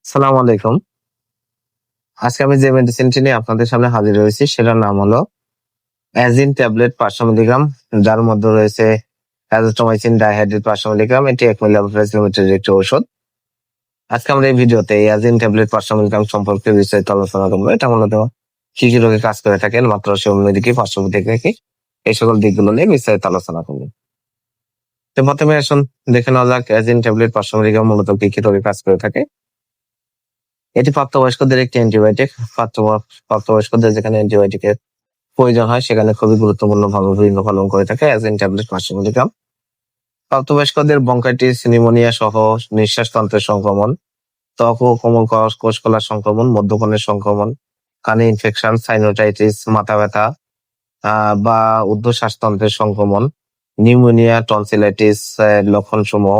সালাম আলাইকুম। আজকে আমি যে মেডিসিনটি নিয়ে আপনাদের সামনে হাজির হয়েছি সেটার নাম হলো অ্যাজিন ট্যাবলেট 500 মিলিগ্রাম, যার মধ্যে রয়েছে অ্যাজিথ্রোমাইসিন ডাইহাইড্রেট 500 মিলিগ্রাম। এটি 1 মিলিগ্রামের একটি ঔষধ। আজকে আমরা এই ভিডিওতে এই অ্যাজিন ট্যাবলেট 500 মিলিগ্রাম সম্পর্কে বিস্তারিত আলোচনা করবো। এটা মূলত কি কি রোগে কাজ করে থাকেন, মাত্র হোমিওপ্যাথি, পার্শ্ববর্তী রেখে এই সকল দিকগুলো নিয়ে বিস্তারিত আলোচনা করবো। তো প্রথমে আসুন দেখে নেওয়া যাক অ্যাজিন ট্যাবলেট 500 মিলিগ্রাম মূলত কি কি রোগে কাজ করে থাকে। এটি প্রাপ্তবয়স্কদের একটি অ্যান্টিবায়োটিক। প্রাপ্তবয়স্কদের যেখানে অ্যান্টিবায়োটিকের প্রয়োজন হয় সেখানে খুবই গুরুত্বপূর্ণ ভাবে ভূমিকা পালন করে থাকে অ্যাজিন ট্যাবলেট 500 মিলিগ্রাম। প্রাপ্তবয়স্কদের ব্রঙ্কাইটিস, নিউমোনিয়া সহ নিঃশ্বাসতন্ত্রের সংক্রমণ, ত্বক ও কোমল কোষকলার সংক্রমণ, মধ্যকর্ণের সংক্রমণ, কানে ইনফেকশন, সাইনোটাইটিস, মাথা ব্যথা বা ঊর্ধ্বশ্বাসতন্ত্রের সংক্রমণ, নিউমোনিয়া, টনসিলাইটিস লক্ষণ সমূহ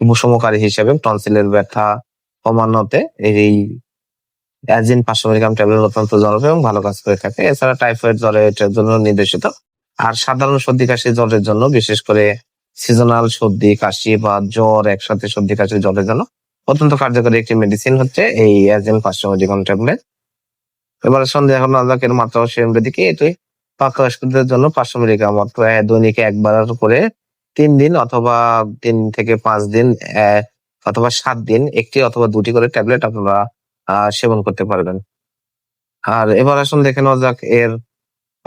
উপশমকারী হিসেবে টনসিলের ব্যথা কমানোতে এই অ্যাজিন 500 মিলিগ্রাম ট্যাবলেট অত্যন্ত জনপ্রিয় এবং ভালো কাজ করে থাকে। এছাড়া টাইফয়েড জ্বরের এটার জন্য নির্দেশিত। আর সাধারণ সর্দি কাশি জ্বরের জন্য, বিশেষ করে সিজনাল সর্দি কাশি বা জ্বর একসাথে সর্দি কাশি জ্বরের জন্য অত্যন্ত কার্যকরী একটি মেডিসিন হচ্ছে এই অ্যাজিন 500 মিলিগ্রাম ট্যাবলেট। এবারে সন্দেহ এখন আজাকের মাত্রা হোমিওপ্যাথি, এটি প্রাপ্তবয়স্কদের জন্য 500 মিলিগ্রাম দৈনিক একবার করে 3 দিন অথবা 3 থেকে 5 দিন অথবা 7 দিন একটি অথবা দুটি করে ট্যাবলেট আপনারা সেবন করতে পারবেন। আর এবার আসুন দেখে নেওয়া যাক এর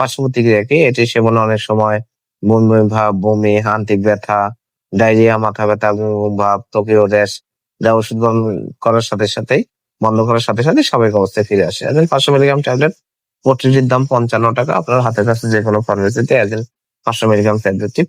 পার্শ্ব প্রতিক্রিয়া কি। এটি সেবনে অনেক সময় বমি বমি ভাব, বমি, আন্তিক ব্যথা, ডায়রিয়া, মাথা ব্যথা, ভাব, ত্বকীয় র্যাশ, যা ওষুধ বন্ধ করার সাথে সাথে স্বাভাবিক অবস্থায় ফিরে আসে। 500 মিলিগ্রাম ট্যাবলেট প্রতিটির দাম 55 টাকা। আপনার হাতের কাছে যে কোনো ফার্মেসিতে 500 মিলিগ্রাম ট্যাবলেটটি